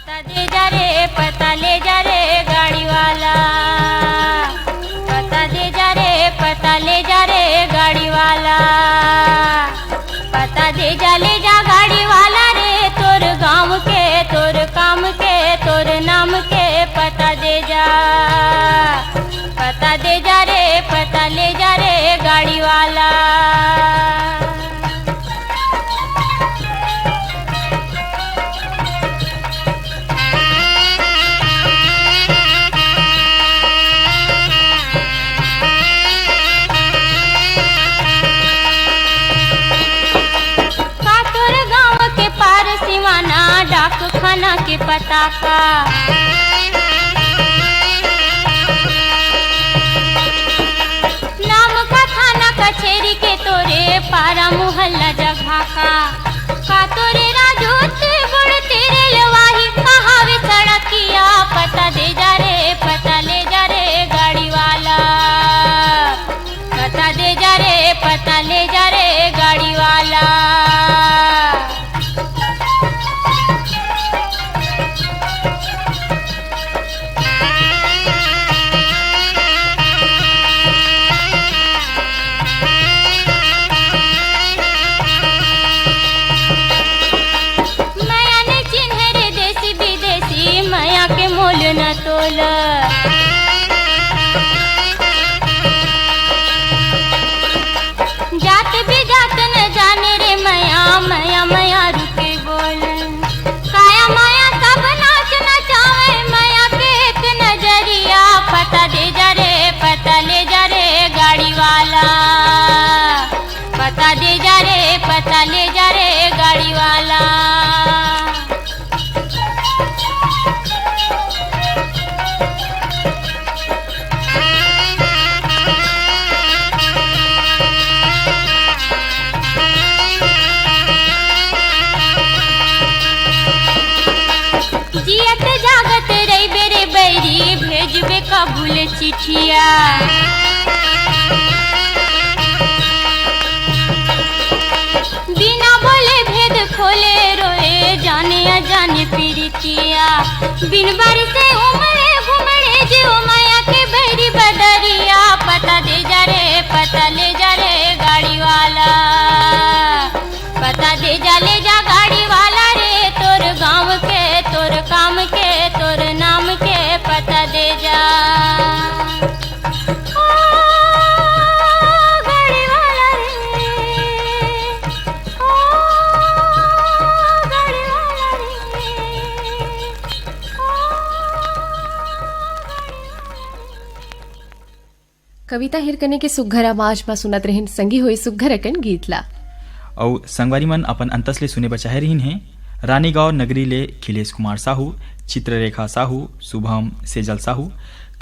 पता दे जा रे, पता ले जा रे गाड़ी वाला, पता दे जा रे, पता ले जा रे गाड़ी वाला, पता दे जा ले जा गाड़ी वाला रे, तोर गाँव के, तोर काम के, तोर नाम के पता दे जा, पता दे जा रे, पता ले जा रे गाड़ी वाला। डाक खाना के पता का नाम का थाना कचेरी के तोरे पारा मोहल्ला जगह का तोरे राजूत गुड़ तेरे लवाही कहावे सड़किया, पता दे जा रे, पता ले जा रे गाड़ी वाला, पता दे जा रे, पता ले जा रे गाड़ी वाला। न तोल जात भी जात न जाने रे मया, मया मया रुके बोल, काया माया सब नाच नचावे मया के एक नजरिया, पता दे जा रे, पता ले जा रे गाड़ी वाला, पता दे जा रे, पता ले जा रे गाड़ी वाला। जियत जागत रही बेरे बैरी भेजबे कबूल चिठिया, बिना बोले भेद खोले रोए जाने अजाने पीड़ितिया, बिन बार से उमड़े घुमड़े जो माया के बैरी बदरिया, पता दे जा रे, पता ले जा रे गाड़ी वाला, पता दे जा ले जा गाड़ी वाला रे, तोर गाँव के, तोर काम के, तोर नाम के पता दे जा। ओ गाड़ी वाला रे, ओ गाड़ी वाला रे, कविता हिरकने के सुघर आवाज में सुनत रहिन संगी होई सुघर अकन गीत ला। और संगवारी मन अपन अंतस ले सुने बचाहे रहीन है। रानीगांव नगरी ले खिलेश कुमार साहू, चित्ररेखा साहू, शुभम सेजल साहू,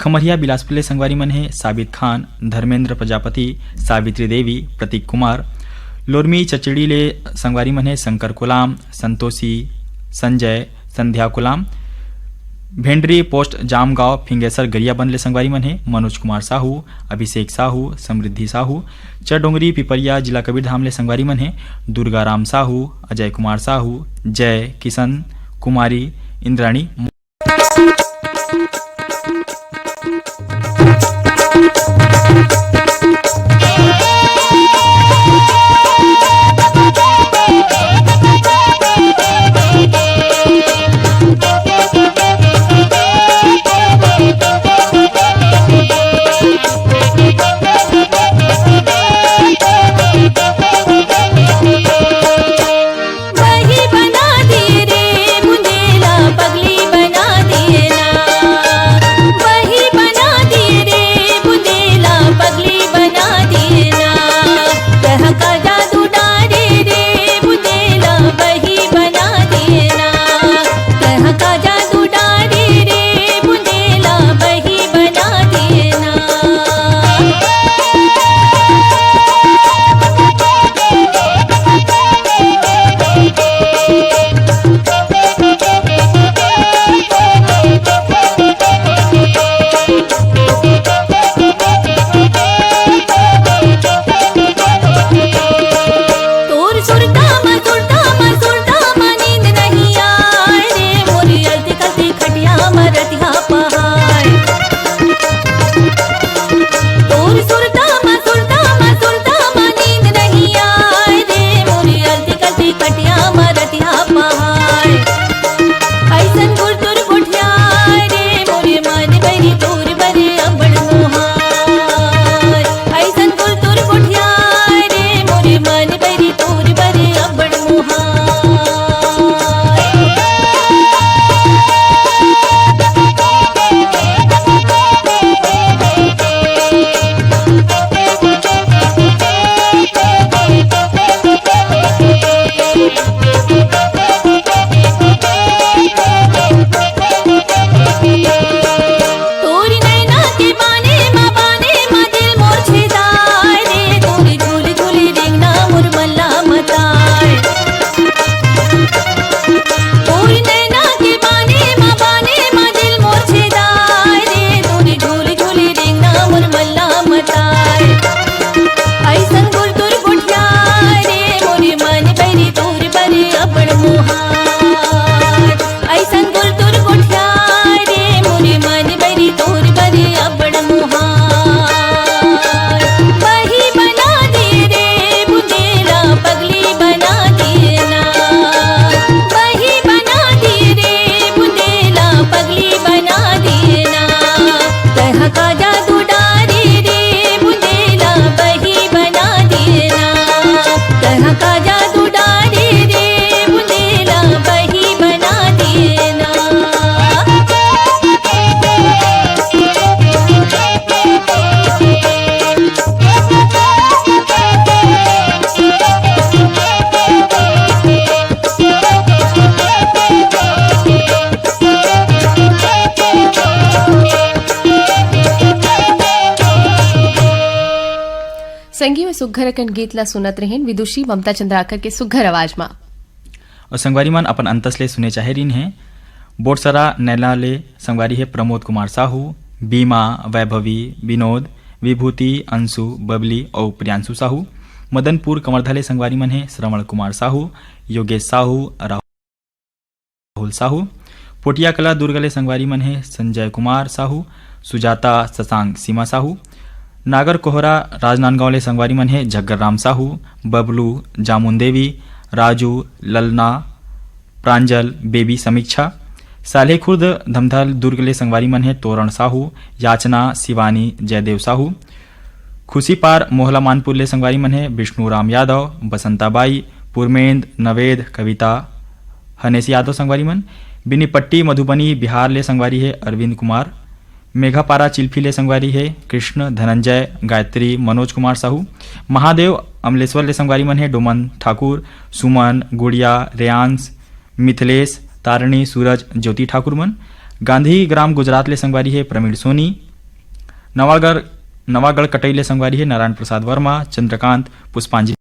खमरिया बिलासपुर ले संगवारी मन है साबित खान, धर्मेंद्र प्रजापति, सावित्री देवी, प्रतीक कुमार, लोरमी चचड़ी ले संगवारी मन है शंकर कुलाम, संतोषी, संजय, संध्या कुलाम, भेंडरी पोस्ट जामगांव फिंगेसर गरियाबंद ले संगवारी मन है मनोज कुमार साहू, अभिषेक साहू, समृद्धि साहू, चडोंगरी पिपरिया जिला कबीरधाम ले संगवारी मन है दुर्गाराम साहू, अजय कुमार साहू, जय, किशन, कुमारी, इंद्राणी। वही बना दी रे मुंडेला पगली बना सुघर अकन गीत ला सुनत रहिन विदुषी ममता चंद्राकर के सुघर आवाज में। और संगवारी मन अपन अंतस ले सुने चाहे रिन है बोटसरा नैला ले संगवारी है प्रमोद कुमार साहू, बीमा, वैभवी, विनोद, विभूति, अंशु, बबली और प्रियांशु साहू। मदनपुर कमरधा ले संगवारी मन है श्रवण कुमार साहू, योगेश साहू, राहुल साहू। पोटिया कला दुर्ग ले संगवारी मन है संजय कुमार साहू, सुजाता, शशांक, सीमा साहू। नागर कोहरा राजनांदगांव ले संगवारी मन है झग्गर राम साहू, बबलू, जामुन देवी, राजू, ललना, प्रांजल, बेबी, समीक्षा। साले खुर्द धमधाल दुर्ग ले संगवारी मन है तोरण साहू, याचना, शिवानी, जयदेव साहू। खुशीपार मोहला मानपुर ले संगवारी मन है विष्णु राम यादव, बसंताबाई, पुरमेंद, नवेद, कविता, हनेसी यादव संगवारी मन। बिनीपट्टी मधुबनी बिहार ले संगवारी है अरविंद कुमार। मेघापारा चिल्फी ले संगवारी है कृष्ण, धनंजय, गायत्री, मनोज कुमार साहू। महादेव अमलेश्वर ले संगवारी मन है डोमन ठाकुर, सुमन, गुड़िया, रेयांश, मिथिलेश, तारणी, सूरज, ज्योति ठाकुर मन। गांधी ग्राम गुजरात ले संगवारी है प्रवीण सोनी। नवागढ़ कटई ले संगवारी है नारायण प्रसाद वर्मा, चंद्रकांत, पुष्पांजलि।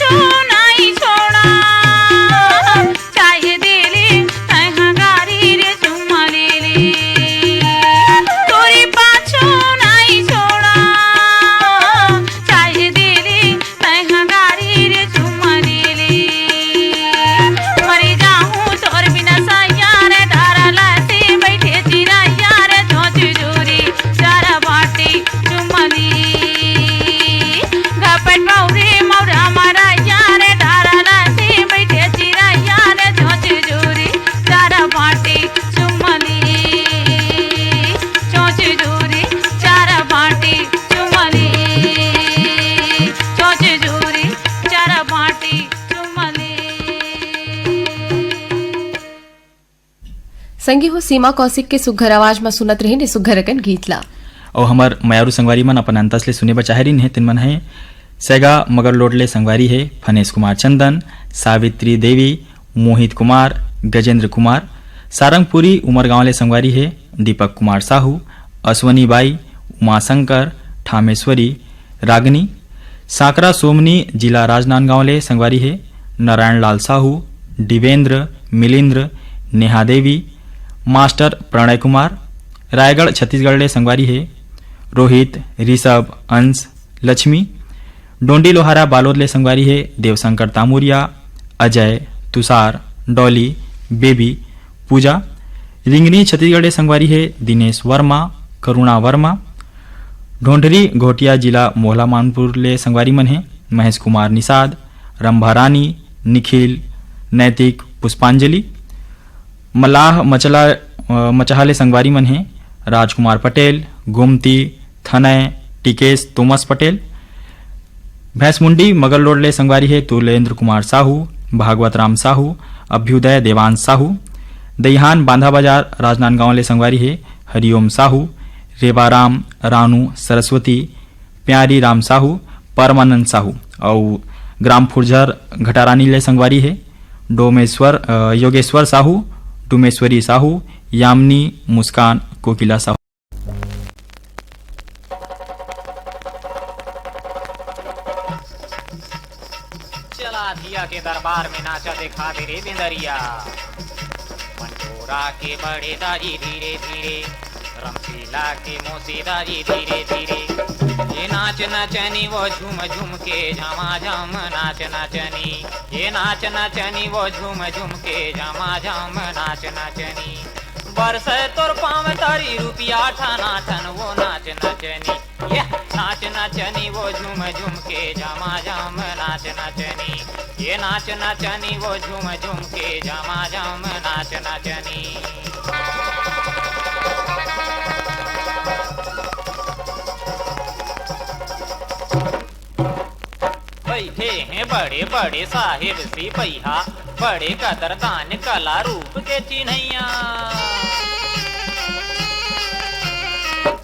पाछो नहीं छोड़ा चाहे दिली तैहा गारी रे चुम्मा ले ले तोरी पाछो नहीं छोड़ा चाहे दिली तैहा गारी रे चुम्मा ले ले मरी जाऊं तोर बिना साया रे धारा लासे बैठे चिराया रे चोच जोरी चारा बाटे चुम्मा ले घपट मौरे मौरा मारा यारे धारा लासे बैठे चिराया रे चोच जोरी चारा बाटे चुम्मा ले चोच जोरी चारा बाटे चुम्मा ले चोच जोरी चारा बाटे चुम्मा ले संगी हो सीमा कौशिक के सुघर आवाज में सुनत रही ने सुघर अकन गीत ला और हमार मयारू संगवारी मन अपन अंतस ले सुने बचाहरीन है तिन मन है सैगा मगर लोडले संगवारी है फनेश कुमार चंदन, सावित्री देवी, मोहित कुमार, गजेंद्र कुमार, सारंगपुरी उमरगांव ले संगवारी है दीपक कुमार साहू, अश्वनी बाई, उमाशंकर, ठामेश्वरी, रागनी, साकरा सोमनी जिला राजनांदगांव ले संगवारी है नारायण लाल साहू, दिवेंद्र, मिलिंद्र, नेहा देवी, मास्टर प्रणय कुमार, रायगढ़ छत्तीसगढ़ ले संगवारी है रोहित, ऋषभ, अंश, लक्ष्मी, डोंडी लोहारा बालोद ले संगवारी है देवशंकर तामुरिया, अजय, तुषार, डॉली, बेबी, पूजा, रिंगनी छत्तीसगढ़ ले संगवारी है दिनेश वर्मा, करुणा वर्मा, ढोंढरी घोटिया जिला मोहला मानपुर ले संगवारी मन है महेश कुमार निषाद, रंभा रानी, निखिल, नैतिक, पुष्पांजलि, मलाह मचहा ले संगवारी मन है राजकुमार पटेल, गोमती, थनय, टिकेश तोमस पटेल, भैंसमुंडी मगरलोड ले संगवारी है तुलेंद्र कुमार साहू, भागवत राम साहू, अभ्युदय देवांश साहू, दईहान बांधा बाजार राजनांदगांव ले संगवारी है हरिओम साहू, रेवाराम, रानू, सरस्वती, प्यारी राम साहू, परमानंद साहू और ग्राम फुरझर घटारानी ले संगवारी है डोमेश्वर योगेश्वर साहू, डुमेश्वरी साहू, यामिनी, मुस्कान, कोकिला साहू। चला धिया के दरबार में नाचा देखा दे रे बिंदरिया पंडोरा के बड़े दाजी धीरे धीरे रमशीला के मोसी दाजी धीरे धीरे ये नाच नचनी वो झूम झूम के झमा झम नाच नचनी ये नाच नचनी वो झूम झूम के झमा झम नाच नचनी बरसे तोर पाँव तारी रुपिया ठाना ठन वो नाच नचनी ये नाच नचनी वो झूम झूम के झमा झम नाच नचनी ये नाच नचनी वो झूम झूम के झमा झम नाच नचनी बैठे हैं बड़े बड़े साहिब सिपहिया बड़े कदरदान कला रूप के चिन्हैया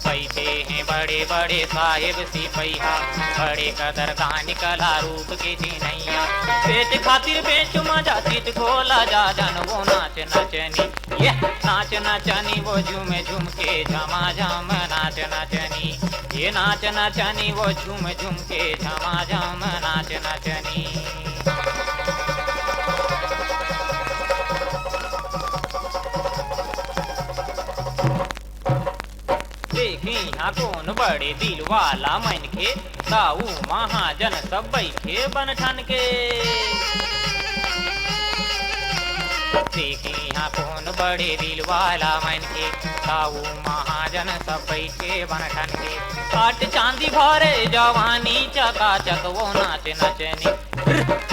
बैठे हैं बड़े बड़े साहिब सिपहिया बड़े कदरदान कला रूप के चिन्हैया पेट खातिर बेच मजा चित खोला जा जन वो नाच नचनी ये नाच नचनी वो झूम झूम के झमा झम नाच नचनी ये नाच नचनी वो झूम झूम के झमा झम नाच नचनी देखी यहाँ कौन बड़े दिल वाला मन के ताऊ महाजन सब बैठे बन ठन के देखी यहाँ कौन बड़े दिल वाला मन के ताऊ महाजन सब बैठे बन ठन के काट चांदी भरे जवानी चका चक वो नाच नचनी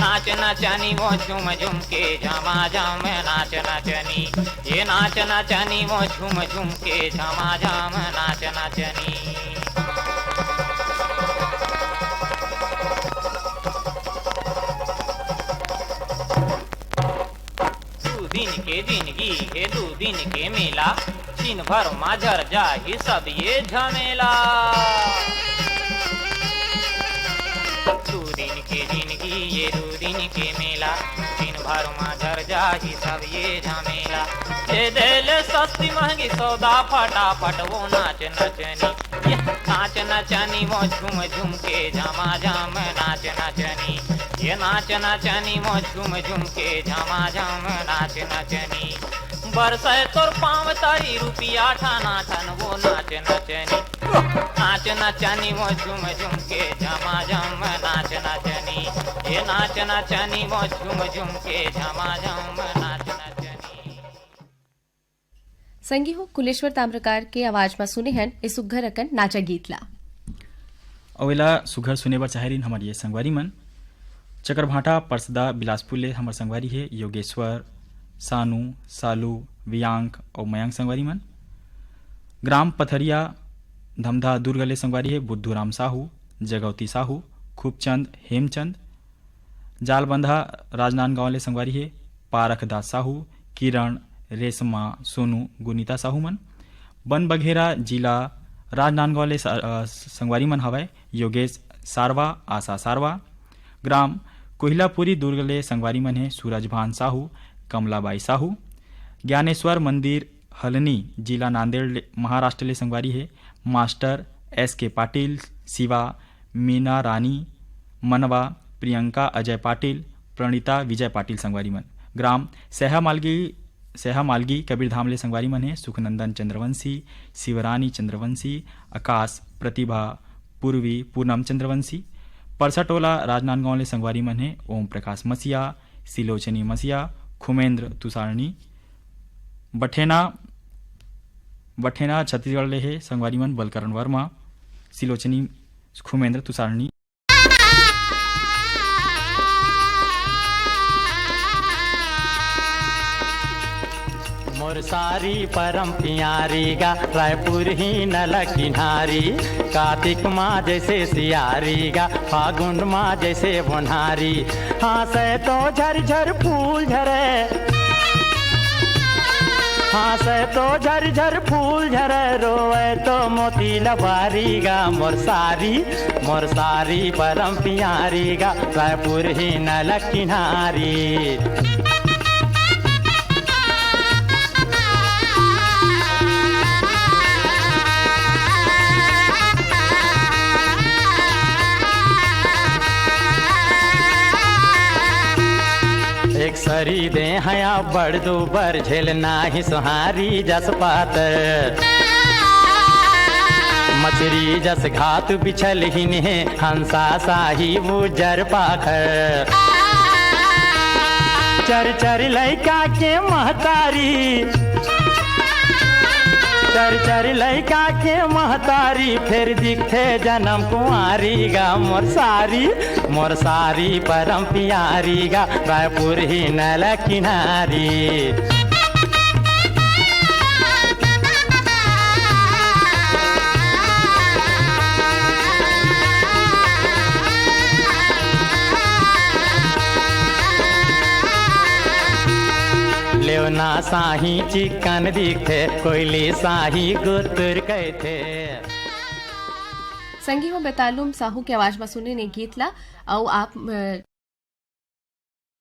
नाच नचनी वो झूम झूम के झमा झम नाच नचनी ये नाच नचनी वो झूम झूम के झमा झम नाच नचनी दिन के जिंदगी है दो दिन के मेला दिन भर माझर जाही सब ये झमेला दो दिन के जिंदगी ये दो दिन के मेला दिन भर माझर जाही सब ये झमेला दे दिल सस्ती महंगी सौदा फटाफट वो नाच नचनी नाच नचनी वो झूम झूम के झमा झम नाच नचनी, ये नाच नचनी वो झूम झूम के झमा झम नाच नचनी। बरसे तोर पाँव तारी रुपिया ठाना ठन वो नाच नचनी, नाच नचनी वो झूम झूम के झमा झम नाच नचनी, ये नाच नचनी वो झूम झूम के झमा झम नाच नचनी। संगी हो कुलेश्वर ताम्रकार के आवाज में सुने हैं इस सुघर अकन नाचा गीत ला। अवेला सुघर सुने बर चाहेरिन हमार ये संगवारी मन चकरभाटा परसदा बिलासपुर ले हमर संगवारी है योगेश्वर, सानू, सालू, वियांक और मयांक संगवारी मन। ग्राम पथरिया धमधा दुर्ग ले संगवारी है बुद्धूराम साहू, जगवती साहू, खूबचंद, हेमचंद। जालबंधा राजनांदगांव ले संगवारी है पारख दास साहू, किरण, रेशमा, सोनू, गुनीता साहू मन। बन बघेरा जिला राजनांदगांव ले संगवारी मन हवय योगेश सारवा, आशा सारवा। ग्राम कोहिलापुरी दुर्ग ले संगवारी मन है सूरजभान साहू, कमलाबाई साहू। ज्ञानेश्वर मंदिर हलनी जिला नांदेड़ महाराष्ट्र ले संगवारी है मास्टर SK पाटिल, शिवा, मीना रानी, मनवा, प्रियंका अजय पाटिल, प्रणीता विजय पाटिल संगवारी मन। ग्राम सहा मालगी कबीरधाम ले संगवारी मन है सुखनंदन चंद्रवंशी, शिवरानी चंद्रवंशी, आकाश, प्रतिभा, पूर्वी, पूनम चंद्रवंशी। परसटोला राजनांदगांव ले संगवारी मन है ओम प्रकाश मसिया, सिलोचनी मसिया, खुमेंद्र तुषारणी। बठेना छत्तीसगढ़ ले है संगवारी मन बलकरण वर्मा, सिलोचनी, खुमेंद्र तुषारणी। मोर सारी परम प्यारी गा रायपुर ही नल किनारी, कार्तिक माँ जैसे सियारी गा फागुन माँ जैसे बोनहारी। हाँसे तो झरझर फूल झरे, हाँसे तो झरझर फूल झरे, रोए तो मोती लबारी गा मोर सारी परम प्यारी गा रायपुर ही नल किनारी। एक सरी दे हया बड़ दो बर झेलना ही सुहारी जस पात, मछरी जस घात बिछल हिन है हंसा साही उजर पाखर। चर चर लैका के महतारी, चर चर लैका के महतारी, फिर दिखते जन्म कुंवारी गा मोर सारी परम प्यारी गा रायपुर ही नल किनारी। लेवना साही चिकन दिखे, कोयली साही गुतर कहते। संगी हो बेतालुम साहू के आवाज में सुने ने गीत ला। और आप